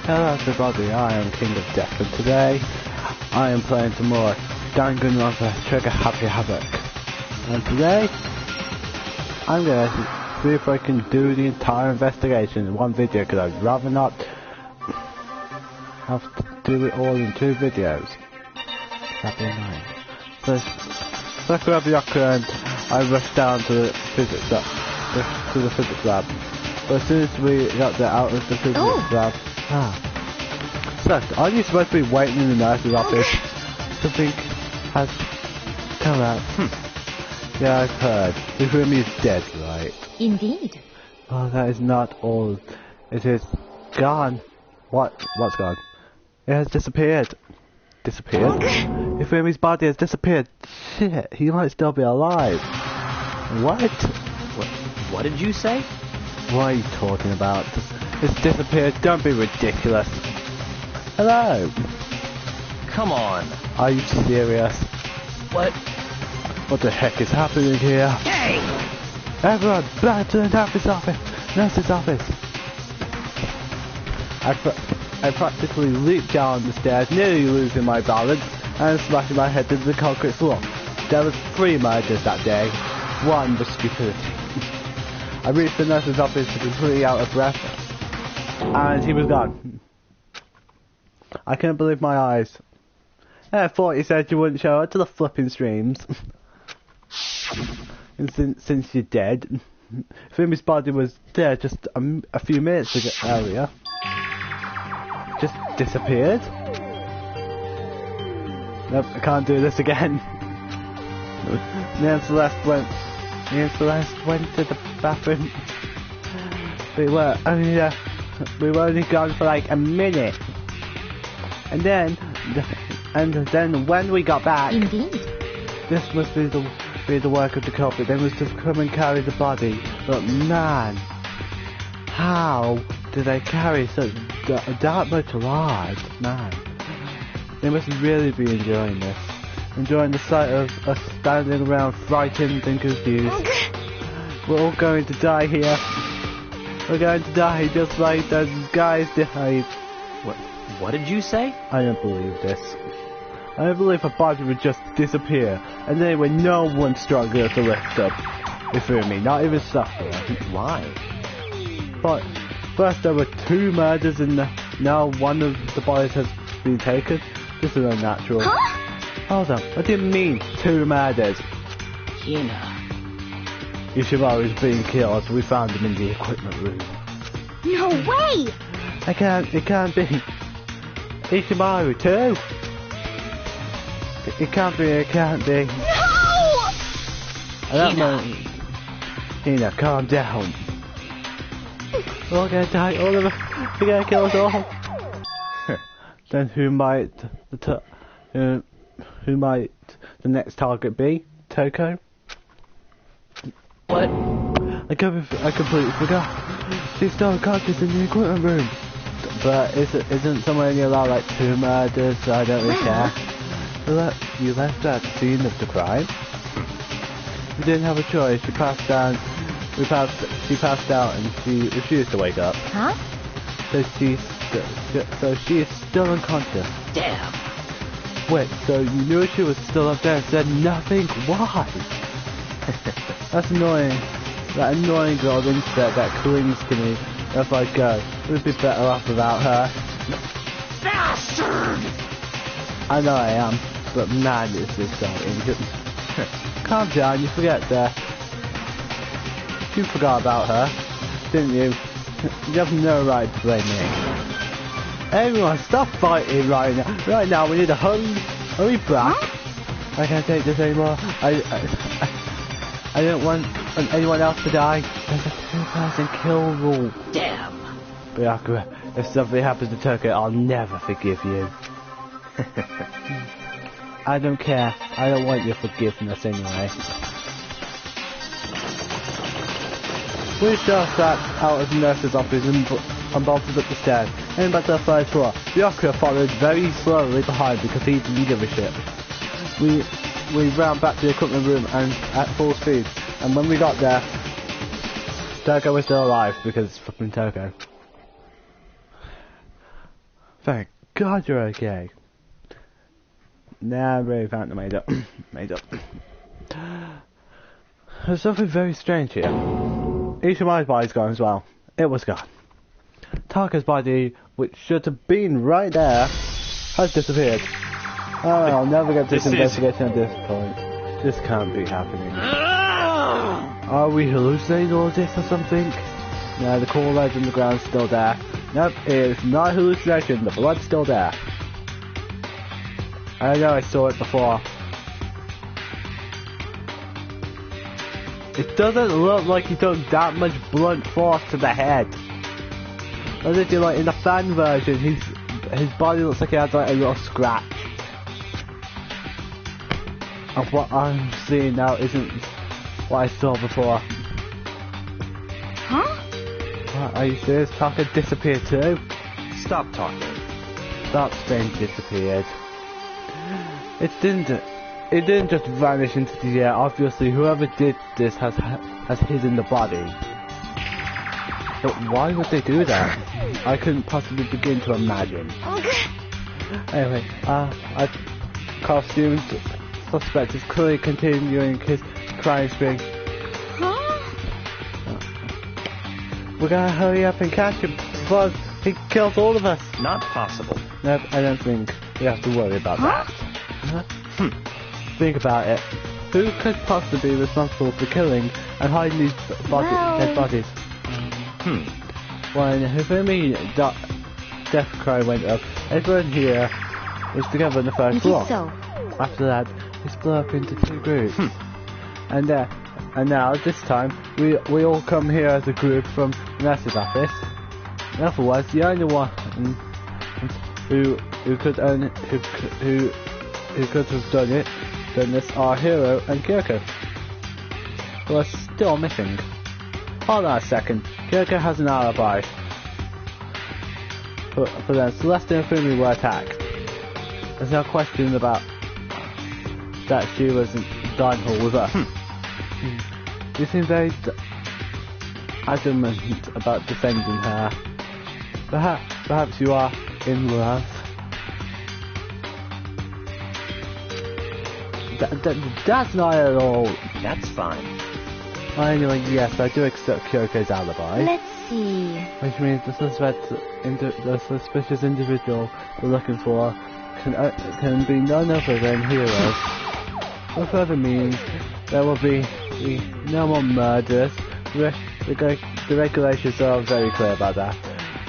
Hello everybody, I am King of Death, and today I am playing some more Danganronpa Trigger Havoc. And today I'm gonna see if I can do the entire investigation in one video, because I'd rather not have to do it all in two videos. That'd be annoying. So I grabbed the Yakura and I rushed down to the physics lab. But as soon as we got out of the physics lab, so, are you supposed to be waiting in the nurse's office? Something has come out. Yeah, I've heard. Ifumi is dead, right? Indeed. Oh, that is not all. It is gone. What's gone? It has disappeared. Disappeared? Ifumi's body has disappeared. Shit, he might still be alive. What did you say? What are you talking about? It's disappeared. Don't be ridiculous. Hello. Come on. Are you serious? What? What the heck is happening here? Hey! Everyone, back to the nurse's office. I practically leaped down the stairs, nearly losing my balance, and smashing my head into the concrete floor. There was 3 murders that day. 1 was stupidity. I reached the nurse's office completely out of breath, and he was gone. I couldn't believe my eyes. I thought you said you wouldn't show up to the flipping streams. And since you're dead, Fumi's body was there just a few minutes earlier. Just disappeared? Nope, I can't do this again. Me and Celeste went to the bathroom. We were only gone for like a minute. And then when we got back, Indeed. this must be the work of the culprit. They must have come and carried the body. But man, how did they carry such that much large? Man, they must really be enjoying this. Enjoying the sight of us standing around frightened and confused. We're all going to die here. We're going to die just like those guys died. What did you say? I don't believe this. I don't believe a body would just disappear, and then with no one strong enough to lift up. Ifumi, not even Sakura. Why? But first there were 2 murders, and now one of the bodies has been taken. This is unnatural. Huh? Hold on, what do you mean 2 murders? Ishimaru is being killed, so we found him in the equipment room. No way! It can't be. Ishimaru too? It can't be. No! I don't know. Hina, calm down. We're all gonna die, all of us. They're gonna kill us all. Then who might the next target be? Toko? What? I completely forgot. She's still unconscious in the equipment room. But isn't someone only allowed like 2 murders, so I don't really care. You left her at the scene of the crime. You didn't have a choice. She passed out and she refused to wake up. Huh? So she is still unconscious. Damn. Wait, so you knew she was still up there and said nothing? Why? That's annoying. That annoying girl insect that clings to me. If I go, it would be better off without her. Bastard! I know I am, but man, is this exciting. Calm down, you forget that. You forgot about her, didn't you? You have no right to blame me. Everyone, stop fighting right now. Right now, we need to hurry back. I can't take this anymore. I don't want anyone else to die. There's a 2-person kill rule. Damn. Byakura, if something happens to Toko, I'll never forgive you. I don't care. I don't want your forgiveness anyway. We just sat out of the nurse's office and bolted up the stairs, and back to the 3rd floor. Byakura followed very slowly behind because he didn't give a shit. We ran back to the equipment room and at full speed, and when we got there, Toko was still alive because it's fucking Toko. Thank God you're okay. Nah, I really found it made up. Made up. There's something very strange here. Each of my body's gone as well. It was gone. Taka's body, which should have been right there, has disappeared. Oh, I'll never get this investigation at this point. This can't be happening. Are we hallucinating all this or something? No, the core lead in the ground's still there. Nope, it's not hallucination, the blood's still there. I know I saw it before. It doesn't look like he took that much blunt force to the head. As if you like in the fan version, his body looks like he has like a little scratch. And what I'm seeing now isn't what I saw before. Huh? What, are you serious? Taka disappeared too? Stop talking. That thing disappeared. It didn't just vanish into the air. Obviously, whoever did this has hidden the body. But why would they do that? I couldn't possibly begin to imagine. Anyway, costumed suspect is clearly continuing his crime spree. Huh? We're gonna hurry up and catch him before he kills all of us. Not possible. Nope, I don't think we have to worry about that. Think about it. Who could possibly be responsible for killing and hiding these dead bodies? When Hifumi death cry went up, everyone here was together on the first floor. So. After that, we split up into two groups. And now, this time, we all come here as a group from the nurse's office. Otherwise, the only one who could have done this are Hiro and Kyoko, who are still missing. Hold on a second, Kyoko has an alibi. For them, Celeste and Fumi were attacked. There's no question about that she was in dining hall with us. You seem very adamant about defending her. Perhaps you are in love. That's not at all. That's fine. Anyway, yes, I do accept Kyoko's alibi. Let's see. Which means the suspicious individual we're looking for can be none other than Hiro. What further means there will be no more murders. The regulations are very clear about that.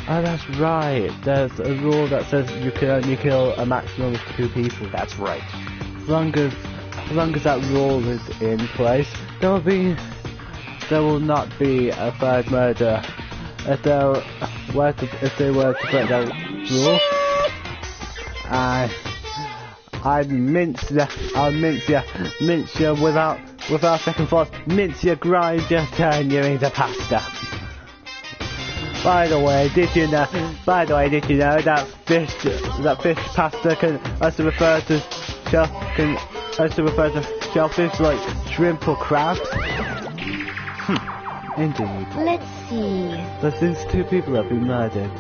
Oh, that's right. There's a rule that says you can only kill a maximum of 2 people. That's right. As long as that rule is in place, there will not be a third murder. If they were to break that rule, I'd mince you without second thought. Mince you, grind you, turn you into pasta. By the way, did you know that fish pasta can also refer to shellfish like shrimp or crabs? Indeed. Let's see. But since 2 people have been murdered,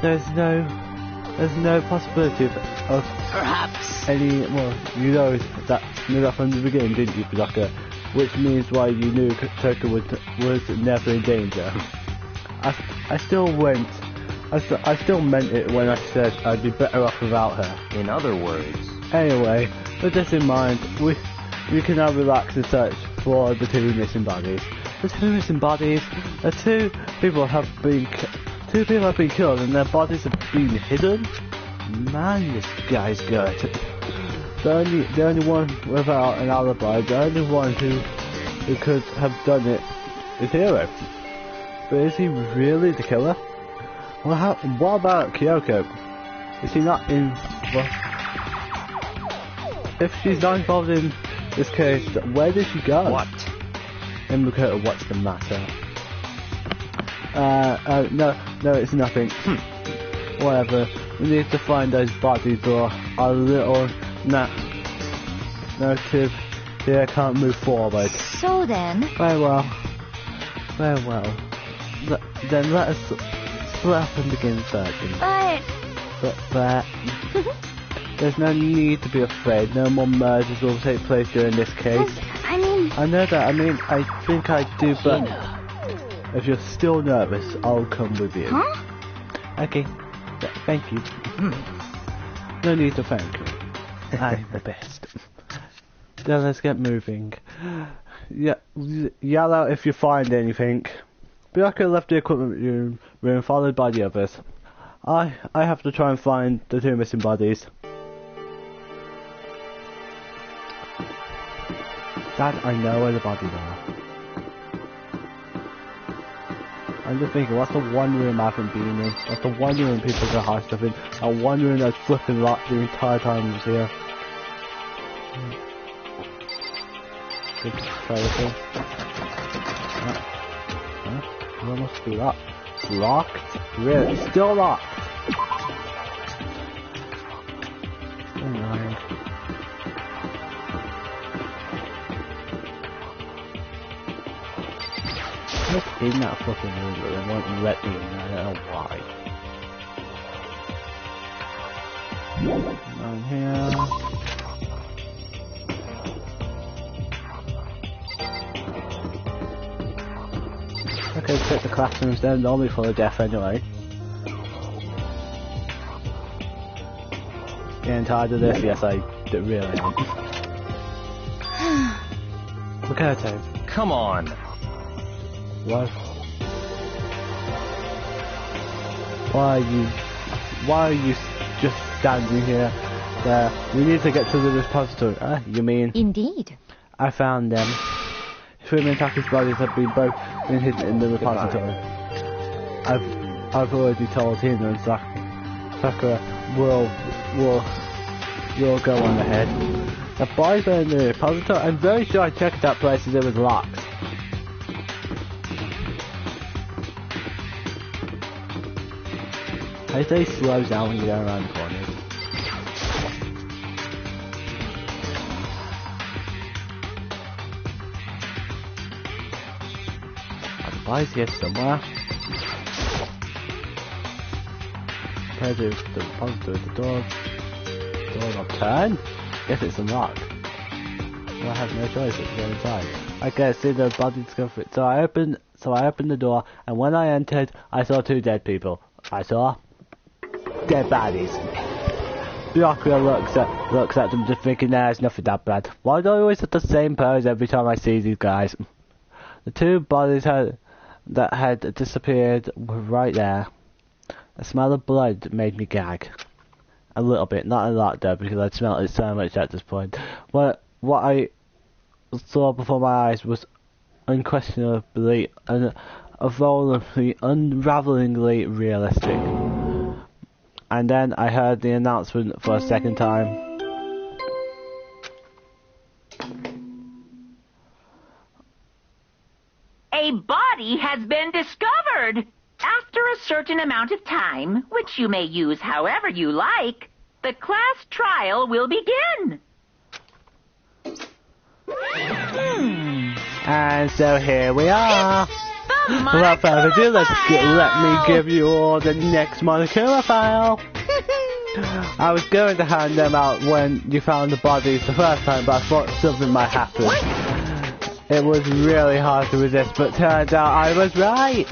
there's no possibility of Perhaps. any. Well, you knew that from the beginning, didn't you, Doctor? Which means why you knew Toko was never in danger. I still meant it when I said I'd be better off without her. In other words. Anyway, with this in mind, we can now relax and search for the 2 missing bodies. The 2 missing bodies, the 2 people have been killed and their bodies have been hidden. Man, this guy's good. The only one without an alibi, the only one who could have done it is Hiro. But is he really the killer? Well, what about Kyoko? Is she not in? Well, if she's not involved in this case, where did she go? What? Immaculata, what's the matter? No, it's nothing. Whatever. We need to find those bodies or our little narrative here can't move forward. So then. Very well. Then let us split up and begin searching. But But there's no need to be afraid. No more murders will take place during this case. I mean... I know that. I mean, I think I do, but if you're still nervous, I'll come with you. Huh? Okay. Thank you. No need to thank me. I'm the best. Then let's get moving. Yeah, yell out if you find anything. Bianca left the equipment room followed by the others. I have to try and find the two missing bodies. Dad, I know where the bodies are. I'm just thinking, what's the one room I haven't been in? What's the one room people can hide stuff in? And one room that's flipping locked the entire time I was here. Good clarity. What must be locked? Locked? Really? Still locked? Oh my. I was in that fucking room, but they won't let me in. I don't know why. Down here. Okay, check the classrooms. They're normally full of death anyway. Getting tired of this? Yes, I really am. Look at it. Come on. What? Why are you just standing here? There. We need to get to the repository. You mean? Indeed. I found them. Three Mitaki's bodies have been both been hidden in the repository. I've already told him and Sakura will go on ahead. The bodies are in the repository. I'm very sure I checked that place as it was locked. I say slow down when you go around the corners. The body's here somewhere. Okay, there's the repository, the door not turned? Guess it's unlocked. Well, I have no choice but to go inside. Okay, see the body discovered. So I opened the door, and when I entered, I saw two dead people. I saw dead bodies. Byakuya looks at them just thinking, nah, it's nothing that bad. Why do I always have the same pose every time I see these guys? The two bodies that had disappeared were right there. The smell of blood made me gag. A little bit, not a lot though, because I'd smelled it so much at this point. What I saw before my eyes was unquestionably unravelingly realistic. And then I heard the announcement for a second time. A body has been discovered. After a certain amount of time, which you may use however you like, the class trial will begin. And so here we are. Without further ado, let me give you all the next Monokuma file. I was going to hand them out when you found the bodies the first time, but I thought something might happen. It was really hard to resist, but turns out I was right.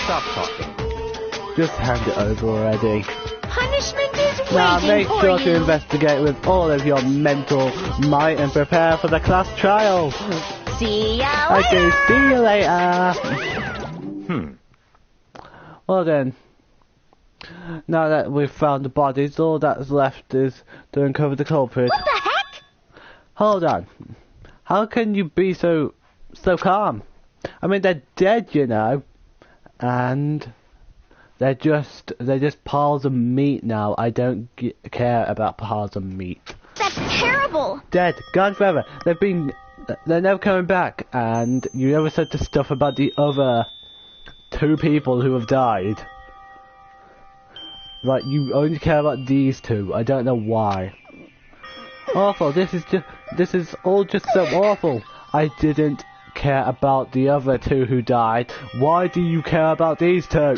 Stop talking. Just hand it over already. Punishment is waiting Now make for sure you. to investigate with all of your mental might and prepare for the class trial. See ya later. Okay, see you later. Well then, now that we've found the bodies, all that's left is to uncover the culprit. What the heck? Hold on. How can you be so calm? I mean, they're dead, you know. And they're just piles of meat now. I don't care about piles of meat. That's terrible. Dead, gone forever. They're never coming back. And you never said the stuff about the other two people who have died. Like, you only care about these two. I don't know why. Awful. This is all just so awful. I didn't care about the other two who died. Why do you care about these two?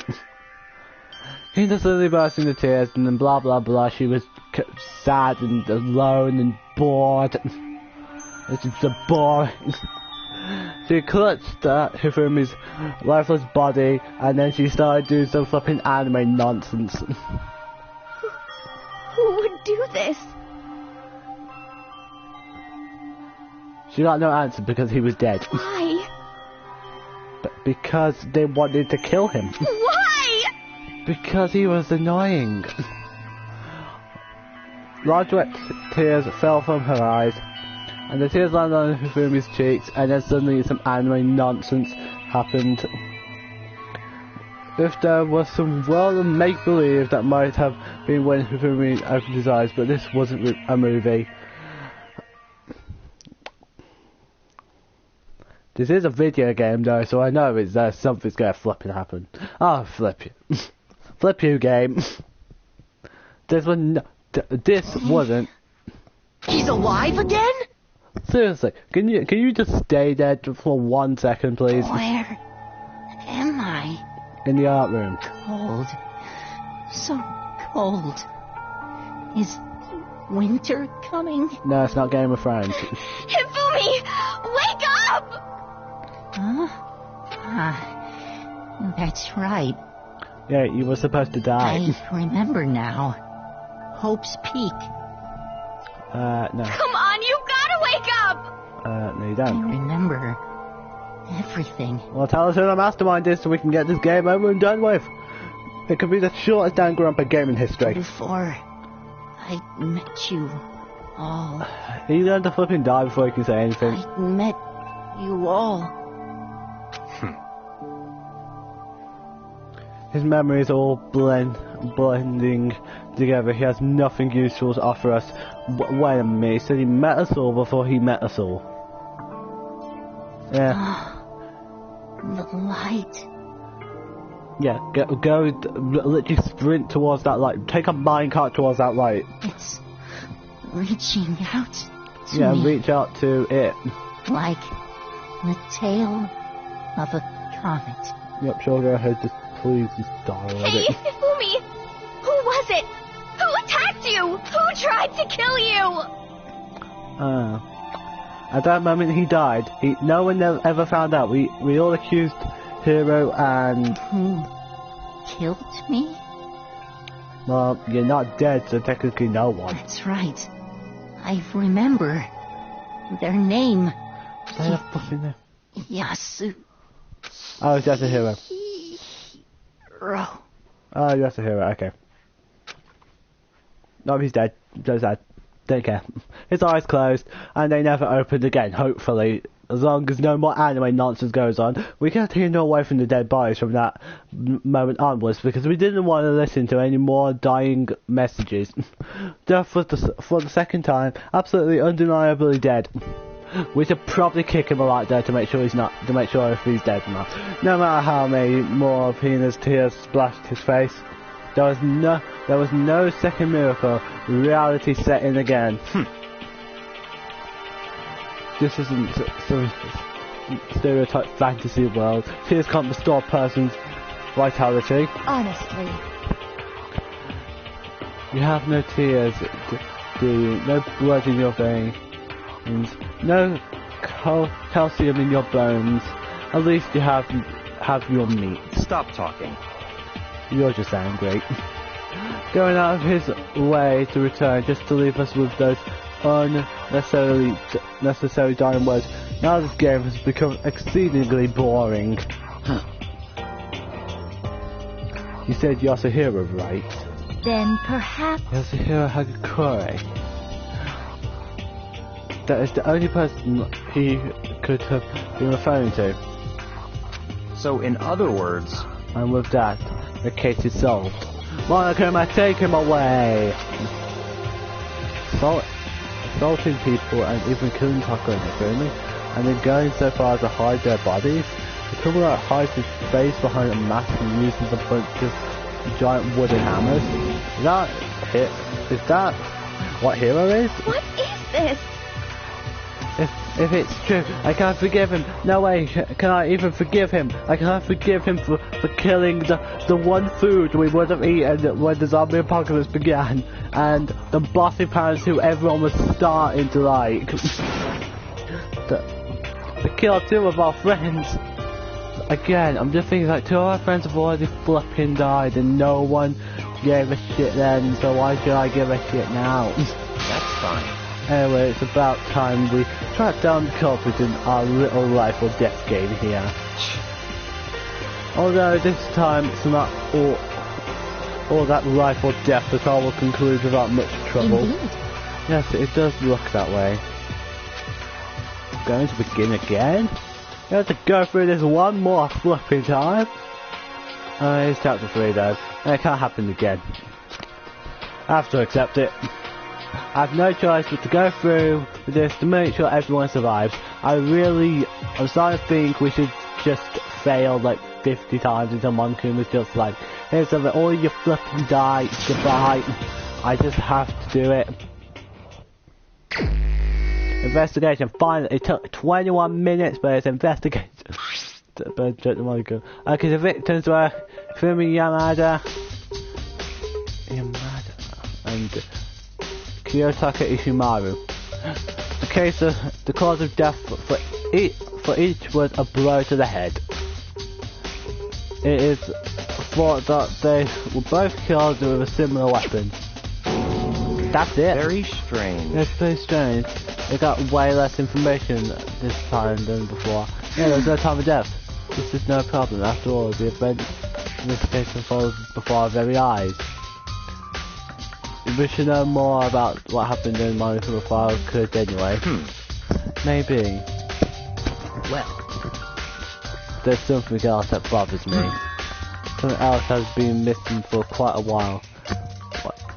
He suddenly burst into tears, and then blah blah blah. She was sad and alone and bored. It's just a bore. She clutched at Hifumi's lifeless body, and then she started doing some flipping anime nonsense. Who would do this? She got no answer because he was dead. Why? But because they wanted to kill him. Why? Because he was annoying. Large wet tears fell from her eyes, and the tears landed on Hifumi's cheeks, and then suddenly some anime nonsense happened. If there was some world of make-believe, that might have been when Hifumi opened his eyes, but this wasn't a movie. This is a video game though, so I know it's something's gonna flipping happen. Oh, flip you. Flip you, game. This wasn't. He's alive again? Seriously, can you just stay there for 1 second, please? Where am I? In the art room. Cold. So cold. Is winter coming? No, it's not Game of Thrones. Hifumi! Wake up! Huh? That's right. Yeah, you were supposed to die. I remember now. Hope's Peak. No. Come on, you gotta wake up! No, you I don't. remember everything. Well, tell us who the mastermind is so we can get this game over and done with. It could be the shortest Danganronpa game in history. Before I met you all. Are you going to flipping die before you can say anything? I met you all. His memories all blending together. He has nothing useful to offer us. Wait a minute, he said he met us all before he met us all. Yeah. The light. Yeah, go, literally sprint towards that light. Take a minecart towards that light. It's reaching out to Yeah, me. reach out to it. Like the tail of a comet. Yep, sure, go ahead, just please just die already. Hey, Hifumi! Who was it? Who attacked you? Who tried to kill you? At that moment he died. No one ever found out. We all accused Hero and... Who killed me? Well, you're not dead, so technically no one. That's right. I remember their name. Say the fucking name. Yasu. Oh, it's just a hero. Hiro. Oh, you're just a hero, okay. No, he's dead. So sad. Don't care. His eyes closed, and they never opened again, hopefully. As long as no more anime nonsense goes on, we continue away from the dead bodies from that moment onwards, because we didn't want to listen to any more dying messages. Death for the second time, absolutely undeniably dead. We should probably kick him a lot there to make sure if he's dead or not. No matter how many more of Hina's tears splashed his face, there was no second miracle. Reality set in again. This isn't some stereotype fantasy world. Tears can't restore a person's vitality. Honestly. You have no tears, do you? No blood in your veins. No calcium in your bones. At least you have your meat. Stop talking. You're just angry. Going out of his way to return just to leave us with those necessary dying words. Now this game has become exceedingly boring. You said Yasuhiro, right? Then perhaps... Yasuhiro Hagakure. That is the only person he could have been referring to. So in other words... And with that, the case is solved. Monokuma, take him away! Assaulting people and even killing Taco and Hifumi, and then going so far as to hide their bodies. The criminal hides his face behind a mask and uses a bunch of giant wooden hammers. Is that what Hero is? What is this? It's If it's true, I can't forgive him. No way can I even forgive him. I can't forgive him for killing the one food we would have eaten when the zombie apocalypse began. And the bossy parents who everyone was starting to like. To kill 2 of our friends. Again, I'm just thinking like 2 of our friends have already flipping died and no one gave a shit then, so why should I give a shit now? That's fine. Anyway, it's about time we track down the culprit in our little life or death game here. Although this time it's not all that life or death, the trial will conclude without much trouble. Indeed. Yes, it does look that way. Going to begin again? You have to go through this one more flipping time. It's chapter 3 though, and it can't happen again. I have to accept it. I have no choice but to go through with this to make sure everyone survives. I'm starting to think we should just fail like 50 times until Moncoon was just like, here's something, all you flipping die, goodbye. I just have to do it. Investigation, finally, it took 21 minutes, but it's investigation. Okay, the victims were Fumi Yamada and Kiyotaka Ishimaru. The cause of death for each was a blow to the head. It is thought that they were both killed with a similar weapon. That's it. Very strange. It's pretty strange. They got way less information this time than before. Yeah, there's no time of death. This is no problem. After all, the event in this case unfolds before our very eyes. We should know more about what happened in Monica File could anyway. Maybe. Well, There's something else that bothers me. Something else has been missing for quite a while.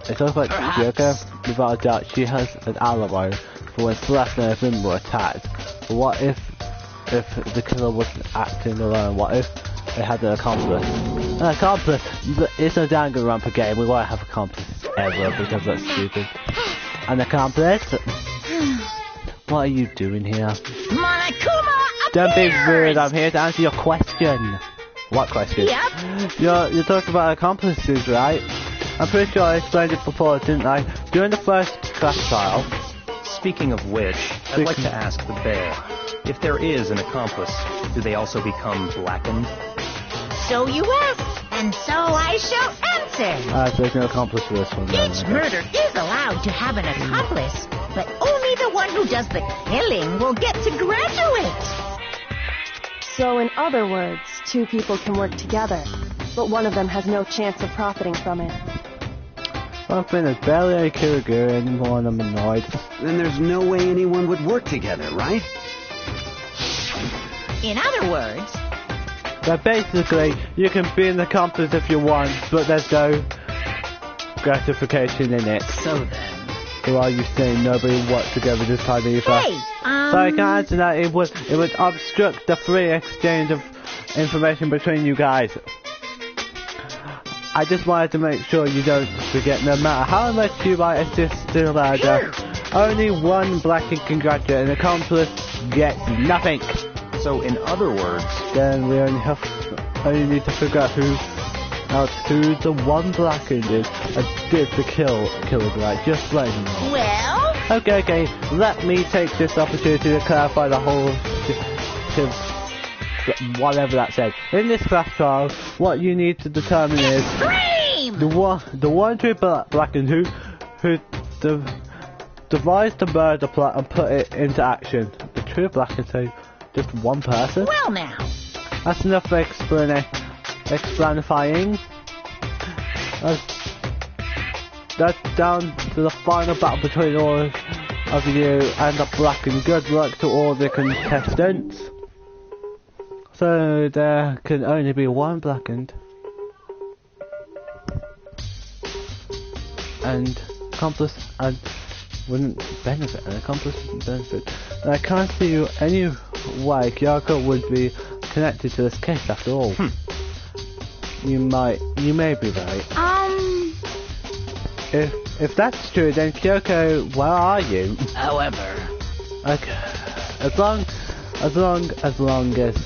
It's all about Kyoko. Without a doubt, she has an alibi for when Celeste and Finn were attacked. But what if the killer wasn't acting alone? What if they had an accomplice? An accomplice! It's a Danganronpa game. We won't have accomplices ever because that's stupid. An accomplice? What are you doing here? Monokuma Don't be appears! rude. I'm here to answer your question. What question? Yep. You're talking about accomplices, right? I'm pretty sure I explained it before, didn't I? During the first class trial. speaking of which, I'd like to ask the bear, if there is an accomplice, do they also become blackened? So you ask, and so I shall answer. There's no accomplice for this one. Each murder is allowed to have an accomplice, but only the one who does the killing will get to graduate. So in other words, 2 people can work together, but one of them has no chance of profiting from it. One thing is barely any Kirigu anymore and I'm annoyed. Then there's no way anyone would work together, right? In other words, So basically, you can be an accomplice if you want, but there's no gratification in it. so then. So are you saying nobody worked together this time either? Hey, So I can answer that it would obstruct the free exchange of information between you guys. I just wanted to make sure you don't forget, no matter how much you might assist in a murder, only one blackened can graduate, an accomplice gets nothing. So in other words, Then we only need to figure out who the one blackened is and did the killing right, just let me know. well, Okay, let me take this opportunity to clarify the whole whatever that said. In this class trial, what you need to determine is extreme! the one true blackened who devised the murder plot and put it into action. The true blackened, so just one person? Well now, That's enough for explanifying. That's down to the final battle between all of you and the blackened. Good luck to all the contestants. So there can only be one blackened. And accomplice and wouldn't benefit. An accomplice wouldn't benefit. And I can't see any way Kyoko would be connected to this case after all. You may be right. If that's true, then Kyoko, where are you? however, As long as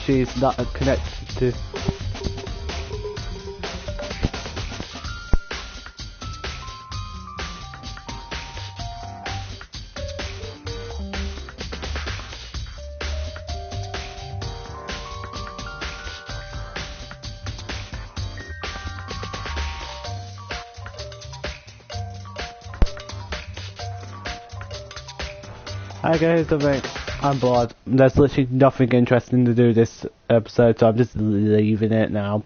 she's not connected to. Okay, something. I'm bored. There's literally nothing interesting to do this episode, so I'm just leaving it now.